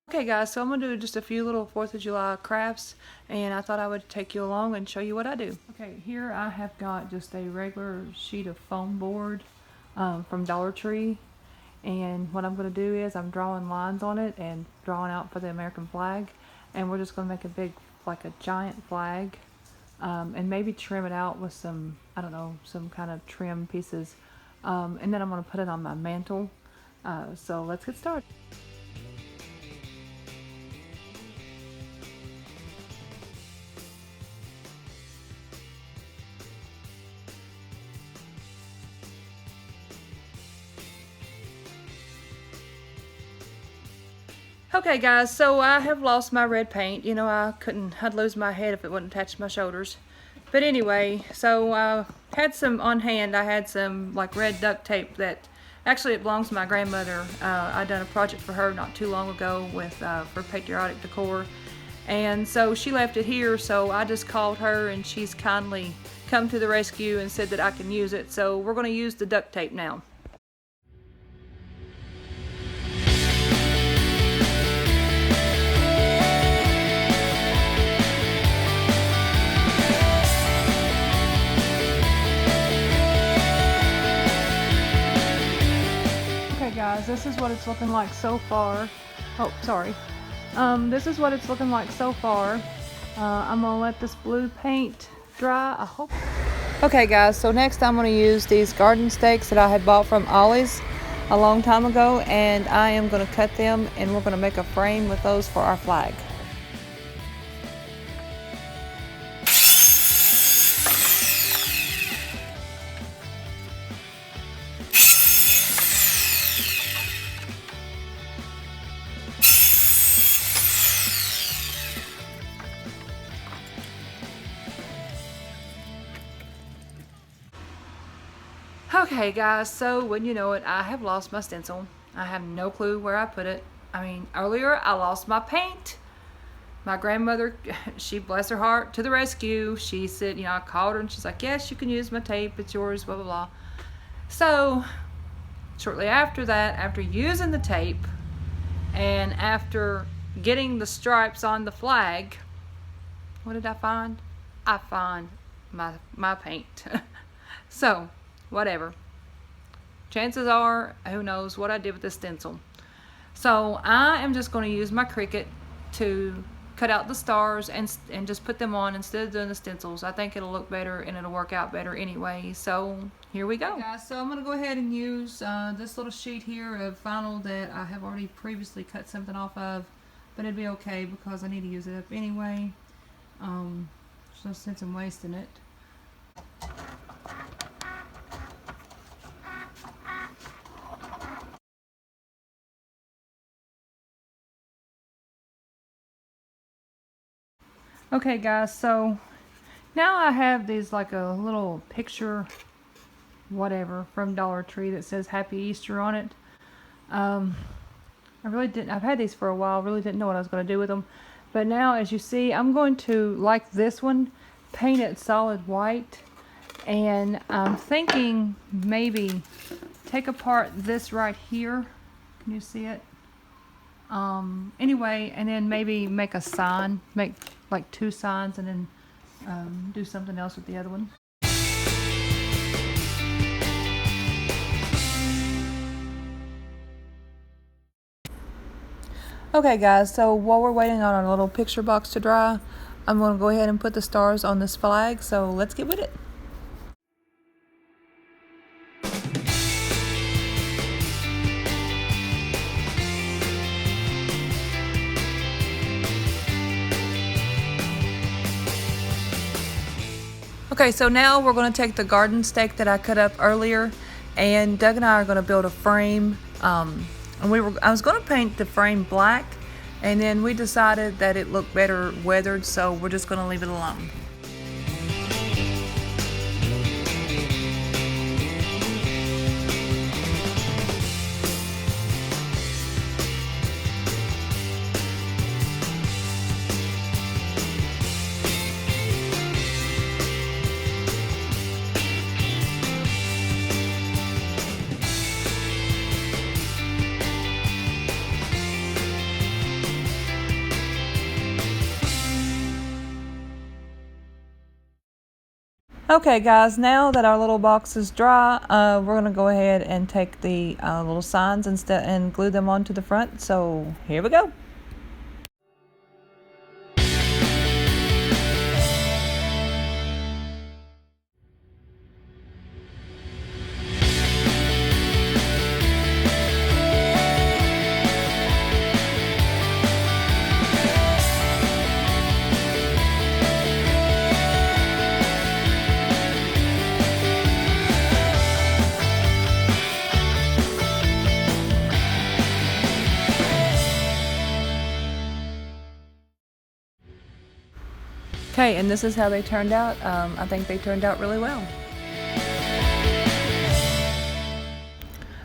Okay guys, so I'm going to do just a few little 4th of July crafts, and I thought I would take you along and show you what I do. Okay, here I have got just a regular sheet of foam board from Dollar Tree, and what I'm going to do is I'm drawing lines on it and drawing out for the American flag, and we're just going to make a big, like a giant flag, and maybe trim it out with some, I don't know, some kind of trim pieces, and then I'm going to put it on my mantle. So let's get started. Okay guys, so I have lost my red paint. You know, I'd lose my head if it wouldn't attach to my shoulders. But anyway, so I had some on hand. I had some like red duct tape that, actually it belongs to my grandmother. I'd done a project for her not too long ago with for patriotic decor. And so she left it here, so I just called her and she's kindly come to the rescue and said that I can use it. So we're gonna use the duct tape now. Guys, this is what it's looking like so far. Oh, sorry. This is what it's looking like so far. I'm gonna let this blue paint dry, I hope. Okay guys, so next I'm gonna use these garden stakes that I had bought from Ollie's a long time ago, and I am gonna cut them and we're gonna make a frame with those for our flag. Okay guys, so wouldn't you know it, I have lost my stencil. I have no clue where I put it. I mean, earlier I lost my paint. My grandmother, she, bless her heart, to the rescue. She said, you know, I called her and she's like, yes, you can use my tape, it's yours, blah, blah, blah. So, shortly after that, after using the tape and after getting the stripes on the flag, what did I find? I find my paint. So, whatever. Chances are, who knows what I did with this stencil. So I am just going to use my Cricut to cut out the stars and just put them on instead of doing the stencils. I think it'll look better and it'll work out better anyway. So here we go. Okay guys, so I'm going to go ahead and use this little sheet here of vinyl that I have already previously cut something off of, but it'd be okay because I need to use it up anyway. There's no sense in wasting it. Okay guys, so now I have these like a little picture whatever from Dollar Tree that says Happy Easter on it. I've had these for a while, really didn't know what I was going to do with them. But now, as you see, I'm going to, like this one, paint it solid white. And I'm thinking maybe take apart this right here. Can you see it? Anyway, and then maybe make a sign, make like 2 signs, and then do something else with the other one. Okay guys, so while we're waiting on our little picture box to dry, I'm going to go ahead and put the stars on this flag, so let's get with it. Okay, so now we're going to take the garden stake that I cut up earlier, and Doug and I are going to build a frame. And I was going to paint the frame black, and then we decided that it looked better weathered, so we're just going to leave it alone. Okay guys, now that our little box is dry, we're going to go ahead and take the little signs and glue them onto the front. So here we go. Okay, and this is how they turned out. I think they turned out really well.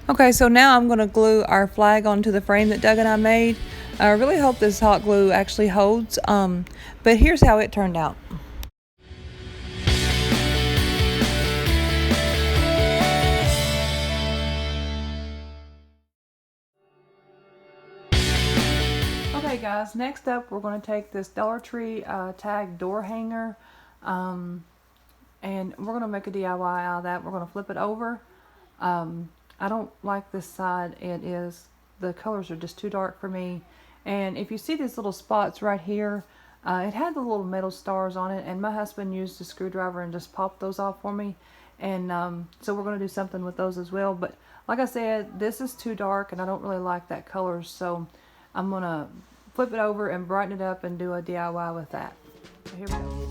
Okay, so now I'm going to glue our flag onto the frame that Doug and I made. I really hope this hot glue actually holds, but here's how it turned out. Okay guys, next up we're going to take this Dollar Tree tag door hanger, and we're going to make a DIY out of that. We're going to flip it over. I don't like this side. The colors are just too dark for me. And if you see these little spots right here, it had the little metal stars on it, and my husband used a screwdriver and just popped those off for me. And so we're going to do something with those as well. But like I said, this is too dark and I don't really like that color, so I'm going to flip it over and brighten it up and do a DIY with that. So here we go.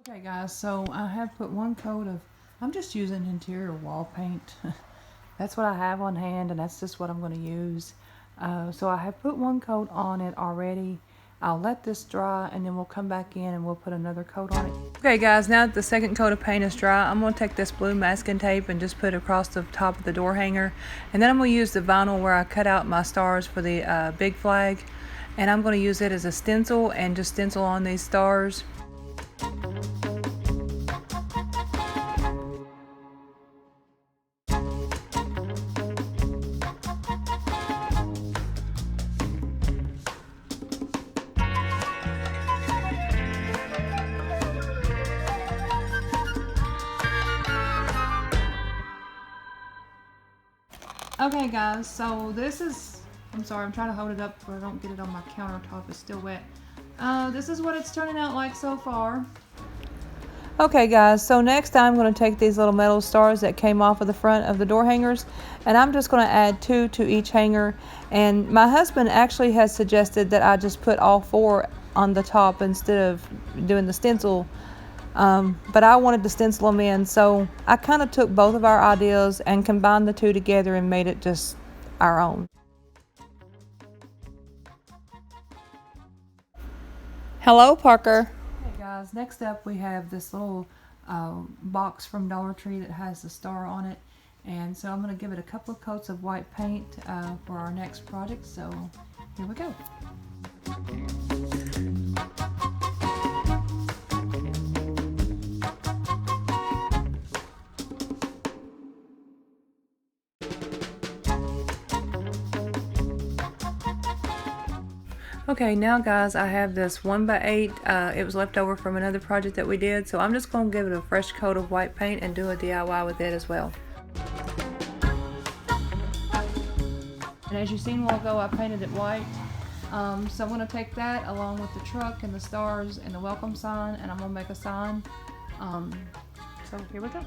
Okay guys, so I have put one coat of, I'm just using interior wall paint. That's what I have on hand, and that's just what I'm going to use. So I have put one coat on it already. I'll let this dry and then we'll come back in and we'll put another coat on it. Okay guys, now that the second coat of paint is dry, I'm going to take this blue masking tape and just put it across the top of the door hanger. And then I'm going to use the vinyl where I cut out my stars for the big flag. And I'm going to use it as a stencil and just stencil on these stars. Okay guys, so this is, I'm sorry, I'm trying to hold it up so I don't get it on my countertop, it's still wet. This is what it's turning out like so far. Okay guys, so next I'm going to take these little metal stars that came off of the front of the door hangers, and I'm just going to add 2 to each hanger. And my husband actually has suggested that I just put all 4 on the top instead of doing the stencil. But I wanted to stencil them in, so I kind of took both of our ideas and combined the 2 together and made it just our own. Hello, Parker. Okay guys, next up we have this little box from Dollar Tree that has the star on it, and so I'm going to give it a couple of coats of white paint for our next project, so here we go. Okay, now guys, I have this 1x8. It was left over from another project that we did, so I'm just going to give it a fresh coat of white paint and do a DIY with it as well. And as you've seen a while ago, I painted it white. So I'm going to take that along with the truck and the stars and the welcome sign, and I'm going to make a sign. So here we go.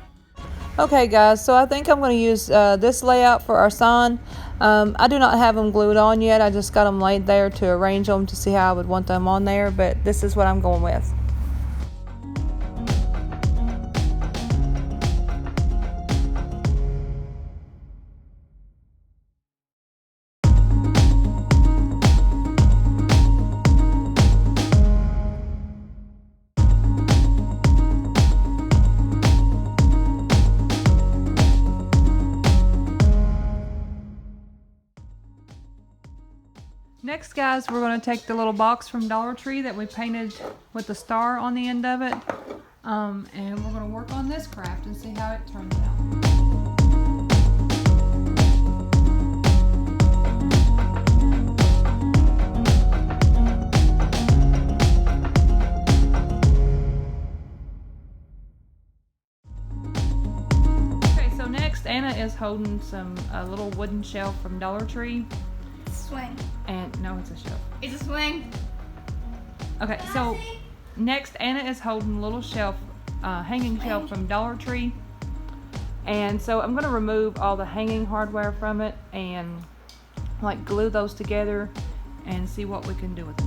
Okay guys, so I think I'm going to use this layout for our sign. I do not have them glued on yet. I just got them laid there to arrange them to see how I would want them on there, but this is what I'm going with. Next, guys, we're going to take the little box from Dollar Tree that we painted with the star on the end of it, and we're going to work on this craft and see how it turns out. Next, Anna is holding a little wooden shelf from Dollar Tree. Swing. And no, it's a shelf. It's a swing. Okay, so next Anna is holding a little shelf, hanging shelf from Dollar Tree. And so I'm gonna remove all the hanging hardware from it and like glue those together and see what we can do with it.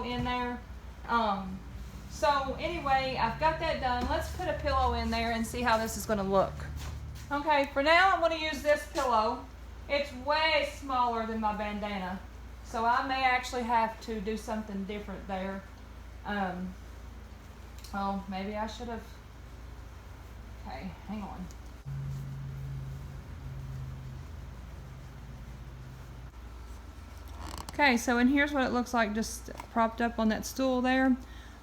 pillow in there. So anyway, I've got that done. Let's put a pillow in there and see how this is gonna look. Okay, for now I'm gonna use this pillow. It's way smaller than my bandana. So I may actually have to do something different there. Oh, maybe I should have. Okay, hang on. Okay, so and here's what it looks like just propped up on that stool there.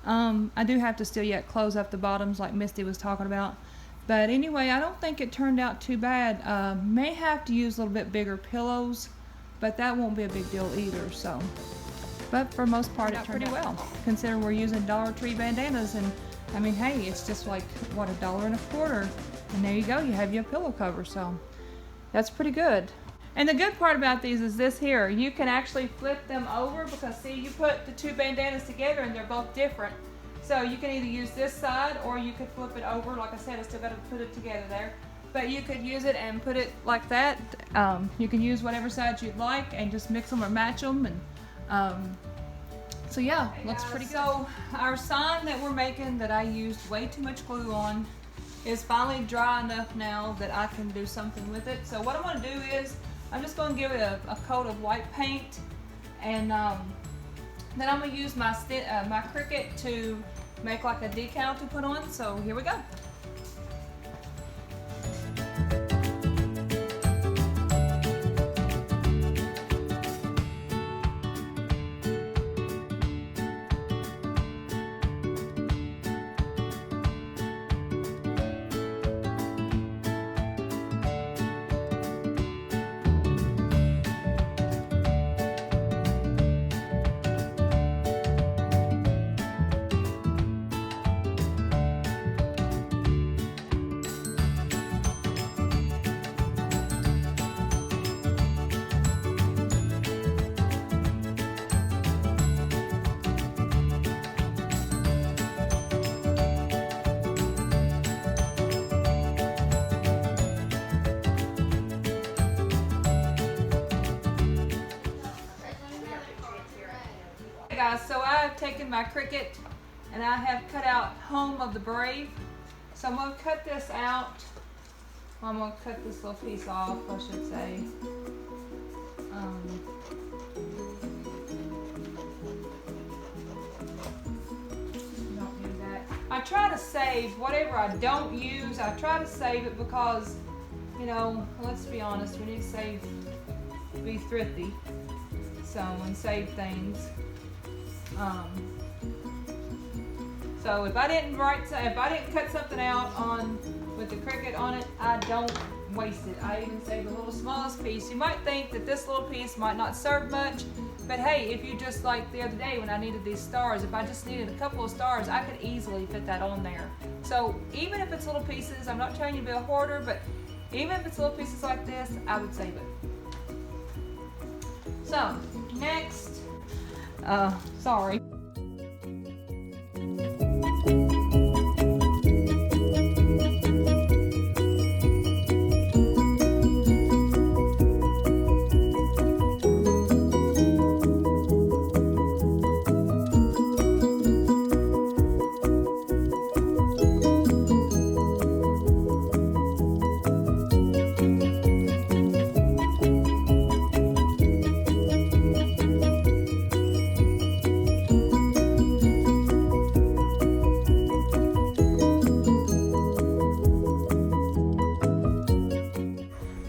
I do have to still yet close up the bottoms like Misty was talking about. But anyway, I don't think it turned out too bad. May have to use a little bit bigger pillows, but that won't be a big deal either. So, but for the most part, it turned out pretty well. Considering we're using Dollar Tree bandanas, and I mean, hey, it's just like what, $1.25, and there you go. You have your pillow cover. So that's pretty good. And the good part about these is this here. You can actually flip them over because see, you put the two bandanas together and they're both different. So you can either use this side or you could flip it over. Like I said, I still got to put it together there. But you could use it and put it like that. You can use whatever side you'd like and just mix them or match them. And so yeah, looks pretty good. So our sign that we're making that I used way too much glue on is finally dry enough now that I can do something with it. So what I'm going to do is I'm just going to give it a coat of white paint, and then I'm going to use my my Cricut to make like a decal to put on. So here we go. Guys, so I have taken my Cricut and I have cut out Home of the Brave. So I'm going to cut this out. Well, I'm going to cut this little piece off, I should say. Don't do that. I try to save whatever I don't use. I try to save it because, you know, let's be honest, we need to be thrifty. So, and save things. So if I didn't cut something out with the Cricut on it, I don't waste it. I even save the little smallest piece. You might think that this little piece might not serve much, but hey, if you just like the other day when I needed these stars, if I just needed a couple of stars, I could easily fit that on there. So even if it's little pieces, I'm not trying you to be a hoarder, but even if it's little pieces like this, I would save it. So next, sorry.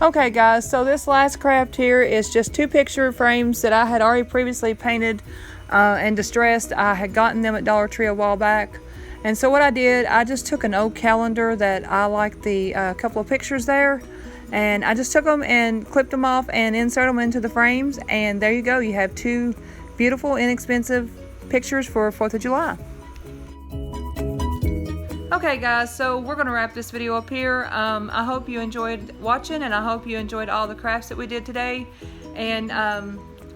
Okay guys, so this last craft here is just two picture frames that I had already previously painted and distressed. I had gotten them at Dollar Tree a while back. And so what I did, I just took an old calendar that I liked the couple of pictures there, and I just took them and clipped them off and insert them into the frames, and there you go. You have two beautiful, inexpensive pictures for 4th of July. Okay guys, so we're going to wrap this video up here. I hope you enjoyed watching, and I hope you enjoyed all the crafts that we did today, and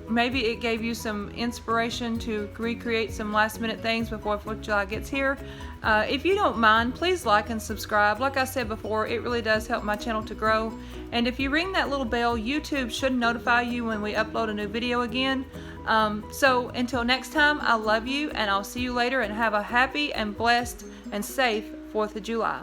maybe it gave you some inspiration to recreate some last minute things before 4th of July gets here. If you don't mind, please like and subscribe. Like I said before, it really does help my channel to grow, and if you ring that little bell, YouTube should notify you when we upload a new video again. So until next time, I love you, and I'll see you later, and have a happy and blessed and safe 4th of July.